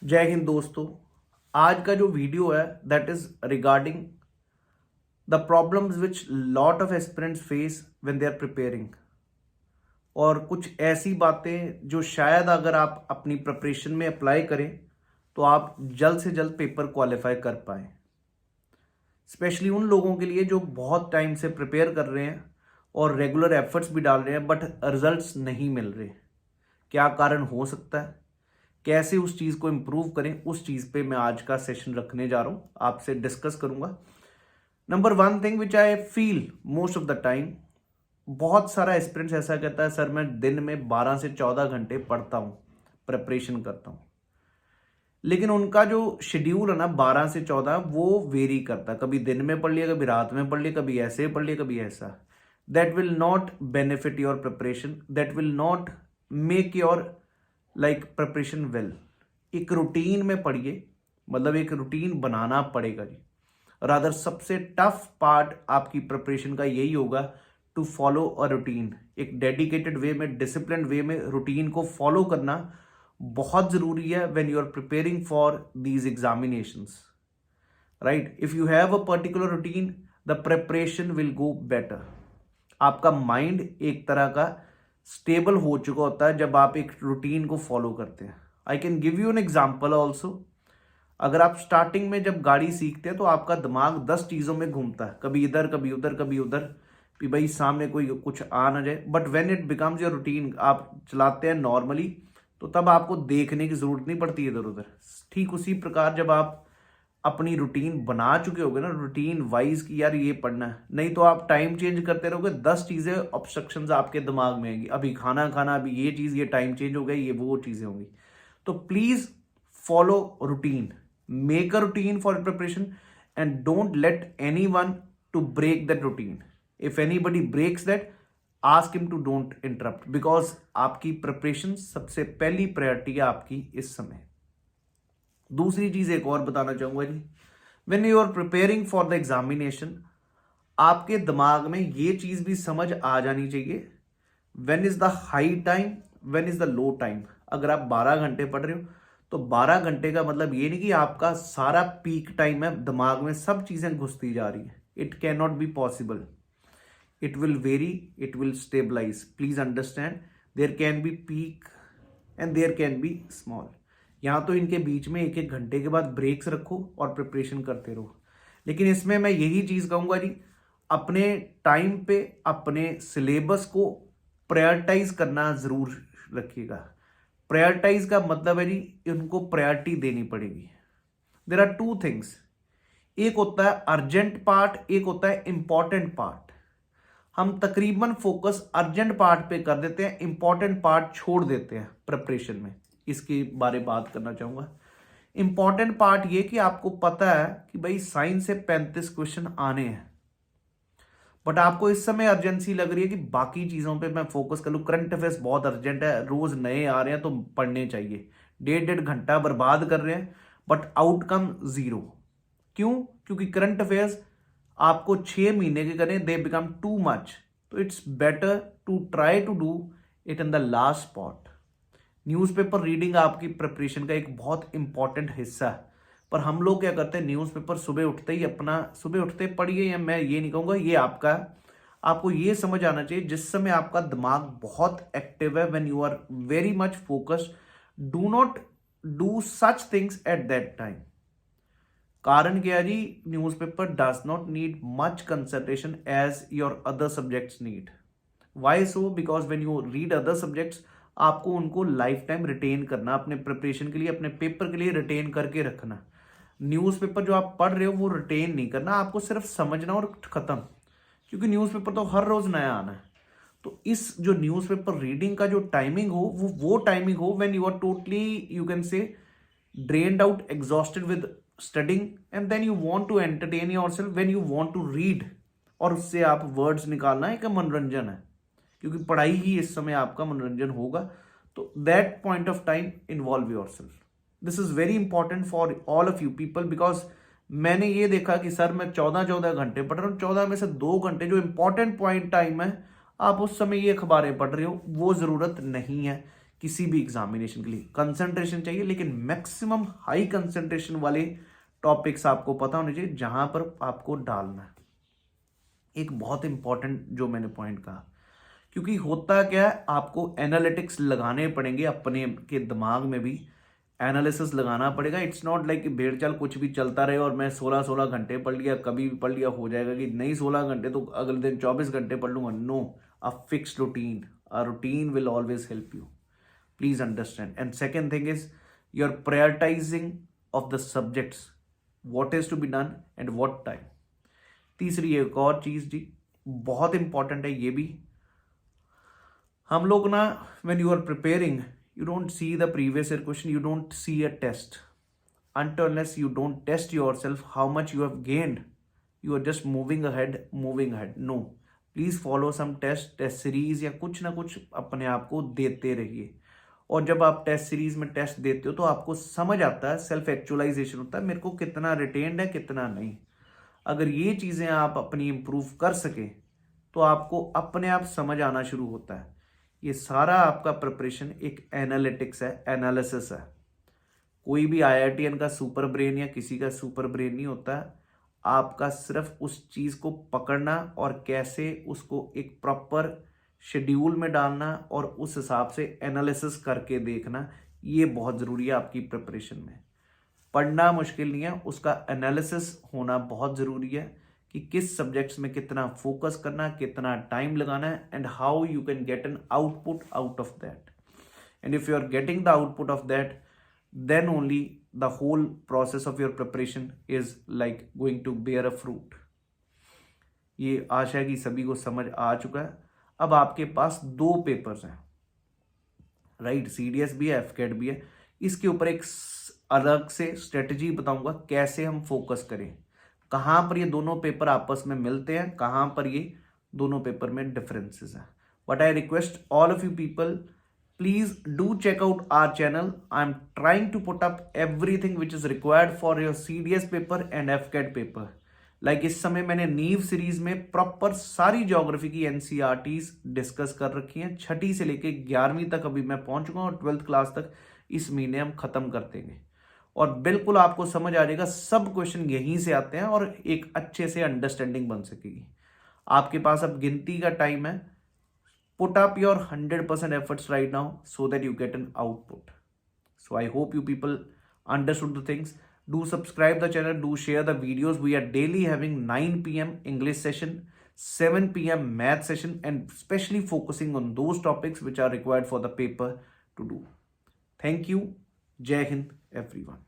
जय हिंद दोस्तों। आज का जो वीडियो है that is regarding the problems which lot of aspirants face when they are preparing, और कुछ ऐसी बातें जो शायद अगर आप अपनी प्रिपरेशन में अप्लाई करें तो आप जल्द से जल्द पेपर क्वालिफाई कर पाए। स्पेशली उन लोगों के लिए जो बहुत टाइम से प्रिपेयर कर रहे हैं और रेगुलर एफर्ट्स भी डाल रहे हैं बट रिजल्ट्स नहीं मिल रहे। क्या कारण हो सकता है, कैसे उस चीज़ को इम्प्रूव करें, उस चीज़ पे मैं आज का सेशन रखने जा रहा हूँ, आपसे डिस्कस करूँगा। Number one thing which I feel most of the time, बहुत सारा एस्पिरेंट्स ऐसा कहता है सर मैं दिन में 12 से 14 घंटे पढ़ता हूँ, प्रिपरेशन करता हूँ, लेकिन उनका जो शेड्यूल है ना 12 से 14 वो वेरी करता है। कभी दिन में पढ़ लिया, कभी रात में पढ़ लिया, कभी ऐसे पढ़ लिया, कभी ऐसा। That will not benefit your preparation, that will not make your like preparation well. एक रूटीन में पढ़िए, मतलब एक रूटीन बनाना पड़ेगा जी। रादर सबसे टफ पार्ट आपकी प्रिपरेशन का यही होगा टू फॉलो अ रूटीन। एक डेडिकेटेड वे में, डिसिप्लिन वे में रूटीन को फॉलो करना बहुत जरूरी है when you are preparing for these examinations, right. If you have a particular routine the preparation will go better. आपका माइंड एक तरह का स्टेबल हो चुका होता है जब आप एक रूटीन को फॉलो करते हैं। I can give you an example also. अगर आप स्टार्टिंग में जब गाड़ी सीखते हैं तो आपका दिमाग 10 चीज़ों में घूमता है, कभी इधर कभी उधर कभी उधर, कि भाई सामने कोई कुछ आ ना जाए। But when it becomes your routine, आप चलाते हैं नॉर्मली, तो तब आपको देखने की जरूरत नहीं पड़ती इधर उधर। ठीक उसी प्रकार जब आप अपनी रूटीन बना चुके होगे ना, रूटीन वाइज की यार ये पढ़ना है, नहीं तो आप टाइम चेंज करते रहोगे, 10 चीजें ऑब्स्ट्रक्शंस आपके दिमाग में आएंगी। अभी खाना खाना, अभी ये चीज, ये टाइम चेंज हो गया, ये वो चीजें होंगी। तो please follow routine, make a routine for preparation and don't let anyone to break that routine. If anybody breaks that, ask him to don't interrupt, because आपकी प्रिपरेशन सबसे पहली प्रायोरिटी है आपकी इस समय। दूसरी चीज एक और बताना चाहूंगा जी, when you are preparing for the examination, आपके दिमाग में ये चीज भी समझ आ जानी चाहिए when is the high time, when is the low time. अगर आप 12 घंटे पढ़ रहे हो तो 12 घंटे का मतलब ये नहीं कि आपका सारा पीक टाइम है, दिमाग में सब चीजें घुसती जा रही है। It can not be possible. It will very, it will stabilise. Please understand, there can be peak and there can be small. यहाँ तो इनके बीच में एक एक घंटे के बाद ब्रेक्स रखो और प्रिपरेशन करते रहो। लेकिन इसमें मैं यही चीज कहूंगा जी, अपने टाइम पे अपने सिलेबस को प्रायोरिटाइज करना जरूर रखिएगा। प्रायोरिटाइज का मतलब है जी उनको प्रायोरिटी देनी पड़ेगी। देर आर टू थिंग्स, एक होता है अर्जेंट पार्ट, एक होता है इंपॉर्टेंट पार्ट। हम तकरीबन फोकस अर्जेंट पार्ट पे कर देते हैं, इंपॉर्टेंट पार्ट छोड़ देते हैं प्रिपरेशन में। इसके बारे में बात करना चाहूंगा। इंपॉर्टेंट पार्ट ये कि आपको पता है कि भाई साइंस से 35 क्वेश्चन आने हैं, बट आपको इस समय अर्जेंसी लग रही है कि बाकी चीजों पे मैं फोकस कर लूं। करंट अफेयर्स बहुत अर्जेंट है, रोज नए आ रहे हैं तो पढ़ने चाहिए। 1.5 घंटा बर्बाद कर रहे हैं बट आउटकम जीरो। क्यों? क्योंकि करंट अफेयर्स आपको 6 महीने के करें, दे बिकम टू मच। तो it's better to try to do it in the last spot. Newspaper reading आपकी प्रिपरेशन का एक बहुत इंपॉर्टेंट हिस्सा है, पर हम लोग क्या करते हैं, न्यूज़पेपर सुबह उठते ही अपना सुबह उठते पढ़िए, या मैं ये नहीं कहूँगा ये आपका है। आपको ये समझ आना चाहिए जिस समय आपका दिमाग बहुत एक्टिव है, when you are very much focused, do not do such things at that time. कारण क्या है जी, newspaper does not need much concentration as your other subjects need. Why so? Because when you read other subjects, आपको उनको life time retain करना, अपने preparation के लिए, अपने पेपर के लिए रिटेन करके रखना। न्यूज़पेपर जो आप पढ़ रहे हो वो रिटेन नहीं करना, आपको सिर्फ समझना और खत्म। क्योंकि न्यूज़पेपर तो हर रोज नया आना है। तो इस जो न्यूज़पेपर रीडिंग का जो टाइमिंग हो, वो टाइमिंग हो when you are totally, you can say, drained out, exhausted with studying, and then you want to entertain yourself when you want to read, और उससे आप वर्ड्स निकालना एक मनोरंजन है, क्योंकि पढ़ाई ही इस समय आपका मनोरंजन होगा। तो that point of time involve yourself. This is very important for all of you people, because मैंने ये देखा कि सर मैं 14 घंटे पढ़ रहा हूँ, 14 में से 2 घंटे जो इंपॉर्टेंट पॉइंट टाइम है, आप उस समय ये अखबारें पढ़ रहे हो, वो जरूरत नहीं है। किसी भी एग्जामिनेशन के लिए कंसंट्रेशन चाहिए, लेकिन मैक्सिमम हाई कंसंट्रेशन वाले टॉपिक्स आपको पता होने चाहिए जहां पर आपको डालना है। एक बहुत इंपॉर्टेंट जो मैंने पॉइंट कहा, क्योंकि होता क्या है, आपको एनालिटिक्स लगाने पड़ेंगे, अपने के दिमाग में भी एनालिसिस लगाना पड़ेगा। इट्स नॉट लाइक कि भेड़ चाल कुछ भी चलता रहे और मैं 16-16 घंटे पढ़ लिया, कभी भी पढ़ लिया, हो जाएगा कि नहीं 16 घंटे तो अगले दिन 24 घंटे पढ़ लूंगा। No, a fixed routine, a routine will always help you, please understand. And second thing is your prioritising of the subjects, what is to be done and what time. तीसरी एक और चीज जी बहुत इंपॉर्टेंट है, ये भी हम लोग ना, when you are preparing, you don't see the previous year question, you don't see a test until unless you don't test yourself how much you have gained. You are just moving ahead. No, please follow some test series या कुछ ना कुछ अपने आप को देते रहिए। और जब आप टेस्ट सीरीज में टेस्ट देते हो तो आपको समझ आता है, सेल्फ एक्चुअलाइजेशन होता है, मेरे को कितना रिटेन्ड है कितना नहीं। अगर ये चीजें आप अपनी इंप्रूव कर सके तो आपको अपने आप समझ आना शुरू होता है। ये सारा आपका प्रिपरेशन एक एनालिटिक्स है, एनालिसिस है। कोई भी आईआईटीएन का सुपर ब्रेन या किसी का सुपर ब्रेन नहीं होता है। आपका सिर्फ उस चीज को पकड़ना और कैसे उसको एक प्रॉपर शेड्यूल में डालना और उस हिसाब से एनालिसिस करके देखना, ये बहुत जरूरी है आपकी प्रिपरेशन में। पढ़ना मुश्किल नहीं है, उसका एनालिसिस होना बहुत जरूरी है कि किस सब्जेक्ट्स में कितना फोकस करना, कितना टाइम लगाना है, and how you can get an output out of that. And if you are getting the output of that, then only the whole process of your preparation is like going to bear a fruit. ये आशा है कि सभी को समझ आ चुका है। अब आपके पास 2 पेपर्स हैं, राइट, सीडीएस भी है, एफकेट भी है। इसके ऊपर एक अलग से स्ट्रेटजी बताऊंगा कैसे हम फोकस करें, कहां पर ये दोनों पेपर आपस में मिलते हैं, कहां पर ये दोनों पेपर में डिफरेंसेस हैं। But I request all of you people, please do check out our channel. I am trying to put up everything which is required for your CDS paper and AFCAT paper. Like इस समय मैंने नीव series में proper सारी geography की NCERTs discuss कर रखी हैं, 6ठी से लेके 11वीं तक अभी मैं पहुंच चुका हूं, और 12th क्लास तक इस महीने हम खत्म कर देंगे। और बिल्कुल आपको समझ आ जाएगा, सब क्वेश्चन यहीं से आते हैं और एक अच्छे से अंडरस्टैंडिंग बन सकेगी। आपके पास अब गिनती का टाइम है। Put up your 100% efforts right now so that you get an output. So I hope you people understood the things. Do subscribe the channel, do share the videos. We are daily having 9 p.m. English session, 7 p.m. math session, and especially focusing on those topics which are required for the paper to do. Thank you. Jai Hind, everyone.